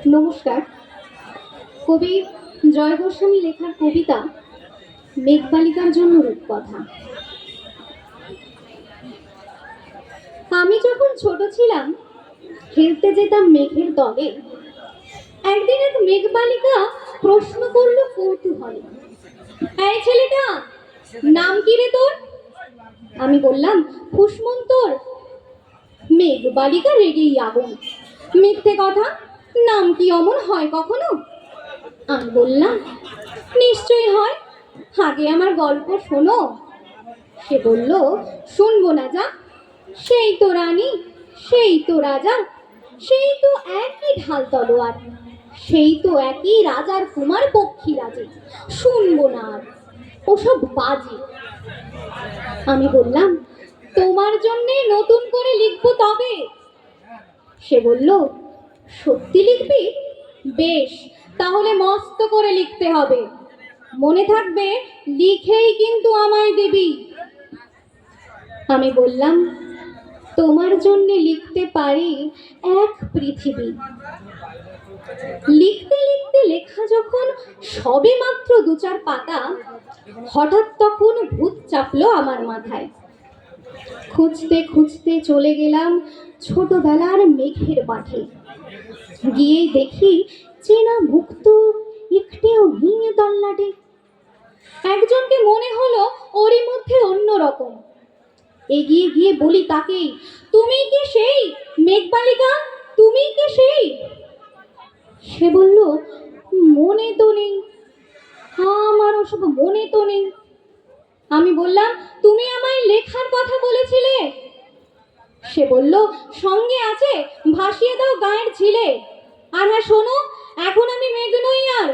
নমস্কার। কবি জয় গোস্বামী লেখার কবিতা মেঘবালিকার জন্য রূপকথা। আমি যখন ছোট ছিলাম খেলতে যেতাম মেঘের দলে। একদিন এক মেঘবালিকা প্রশ্ন করল কৌতূহলে, এই ছেলেটা, নাম কি রে তোর? আমি বললাম, ফুসমন্তর। মেঘবালিকা রেগেই আগুন, মিথ্যে কথা, নাম কি অমন হয় কখনো? আমি বললাম, নিশ্চয়ই হয়, আগে আমার গল্প শোনো। সে বলল, শুনবো না যা, সেই তো রানী, সেই তো রাজা, সেই তো একই ঢাল তলোয়ার, সেই তো একই রাজার কুমার পক্ষী রাজে, শুনবো না আর, ওসব বাজে। আমি বললাম, তোমার জন্যে নতুন করে লিখবো তবে। সে বলল, সত্যি লিখবি? বেশ, তাহলে মস্ত করে লিখতে হবে, মনে থাকবে লিখেই কিন্তু আমায় দিবি। আমি বললাম, তোমার জন্য লিখতে পারি এক পৃথিবী। লিখতে লিখতে লেখা যখন সবে মাত্র দু চার পাতা, হঠাৎ তখন ভূত চাপলো আমার মাথায়। খুঁজতে খুঁজতে চলে গেলাম ছোটবেলার মেঘের মাঠে। গিয়ে দেখি চেনা মুখ তো একটিও ভেঙে তল্লাটে। একজনকে মনে হলো ওরই মধ্যে অন্যরকম। এগিয়ে গিয়ে বলি তাকেই, তুমি কি সেই মেঘবালিকা? তুমি কি সেই? সে বলল, মনে তো নেই, আমার ওসব মনে তো নেই। আমি বললাম, তুমি আমায় লেখার কথা বলেছিলে। সে বলল, সঙ্গে আছে, ভাসিয়ে দাও গায়ের ঝিলে। আর হ্যাঁ শোনো, এখন আমি মেঘ নই আর,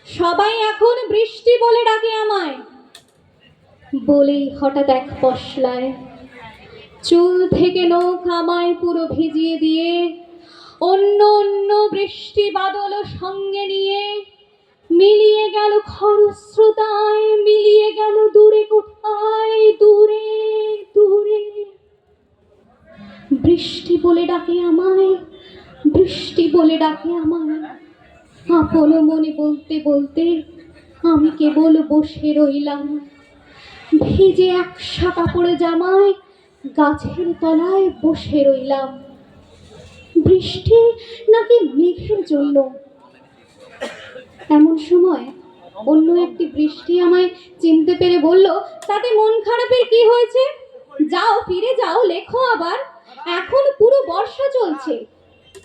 সবাই এখন বৃষ্টি বলে ডাকে আমায়। বলেই হঠাৎ এক পশলায় চুল থেকে নখ আমায় পুরো ভিজিয়ে দিয়ে অন্য অন্য বৃষ্টি বাদল সঙ্গে নিয়ে মিলিয়ে গেল খরস্রোতায়, মিলিয়ে গেল দূরে কোথায়, দূরে দূরে। বৃষ্টি বলে ডাকে আমায়, বৃষ্টি বলে ডাকে আমায়। আপন মনে বলতে বলতে আমি কেবল বসে রইলাম, ভিজে একসা কাপড়ে জামায় গাছের তলায় বসে রইলাম। বৃষ্টি নাকি মেঘের জন্য? এমন সময় অন্য একটি বৃষ্টি আমায় চিনতে পেরে বলল, তাতে মন খারাপের কি হয়েছে? যাও, ফিরে যাও, লেখো আবার, এখন পুরো বর্ষা চলছে,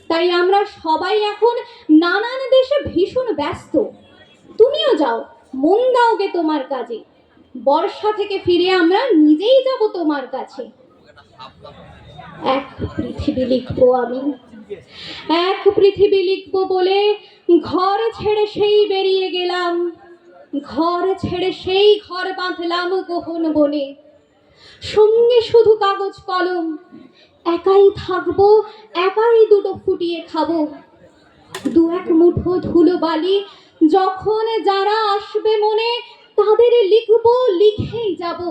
তাই আমরা সবাই এখন নানান দেশে ভীষণ ব্যস্ত। তুমিও যাও, মন দাও গে তোমার কাজে, বর্ষা থেকে ফিরে আমরা নিজেই যাব তোমার কাছে। এক পৃথিবী লিখবো আমি, এক পৃথিবী লিখবো বলে ঘর ছেড়ে সেই বেরিয়ে গেলাম। ঘর ছেড়ে সেই ঘর বাঁধলাম গহন বনে, সঙ্গে শুধু কাগজ কলম, একাই থাকবো, একাই দুটো ফুটিয়ে খাবো। দু এক মুঠো ধুলো বালি যখন যারা আসবে মনে, তাদের লিখবো, লিখেই যাব।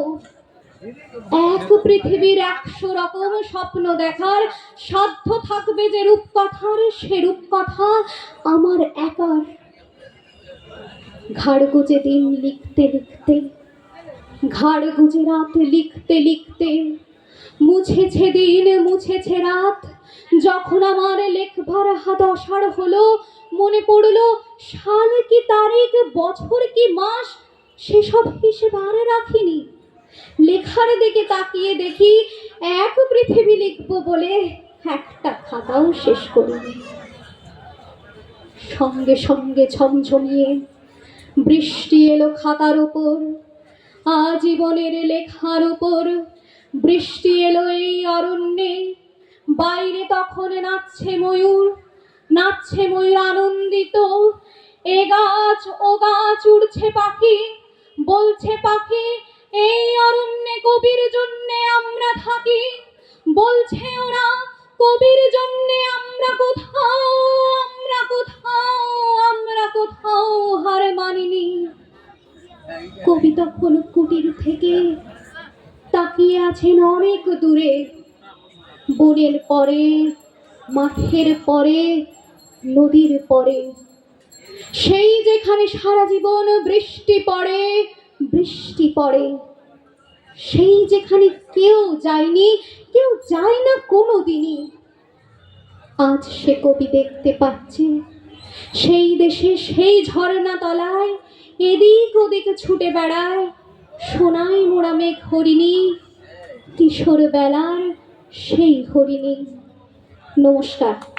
এক পৃথিবীর 100 রকম স্বপ্ন দেখার সাধ্য থাকবে যে রূপকথার, সে রূপকথা আমার একার। ঘাড় গুজে দিন লিখতে লিখতে, ঘাড় গুজে রাত লিখতে লিখতে, মুছেছে দিন মুছেছে রাত। যখন আমার লেখবার হাত অসাড় হলো, মনে পড়লো সাল কি তারিখ, বছর কি মাস, সেসব হিসেব আর রাখিনি। লেখার দিকে তাকিয়ে দেখি এক পৃথিবী লিখবো বলে একটা খাতাও শেষ করিনি। সঙ্গে সঙ্গে ঝমঝমিয়ে বৃষ্টি এলো খাতার উপর, আজীবনের লেখার উপর। বৃষ্টি এলো এই অরণ্যে, বাইরে তখন নাচছে ময়ূর, নাচছে ময়ূর আনন্দিত। এ গাছ ও গাছ উড়ছে পাখি, বলছে পাখি, এই অরণ্যে কবির জন্যে আমরা থাকি। বলছে ওরা, কবির জন্যে আমরা কোথাও, আমরা কোথাও, আমরা কোথাও হার মানিনি। কবি তখন কুটির থেকে তাকিয়ে আছেন অনেক দূরে, বনের পরে, মাঠের পরে, নদীর পরে, সেই যেখানে সারা জীবন বৃষ্টি পড়ে, বৃষ্টি পড়ে, সেই যেখানে কেউ যায়নি, কেউ যায় না কোনো দিনই। আজ সে কবি দেখতে পাচ্ছে সেই দেশে সেই ঝর্ণা তলায় এদিক ওদিক ছুটে বেড়ায় সোনায় মোড়া মেঘ হরিণী, কিশোর বেলার সেই হরিণী। নমস্কার।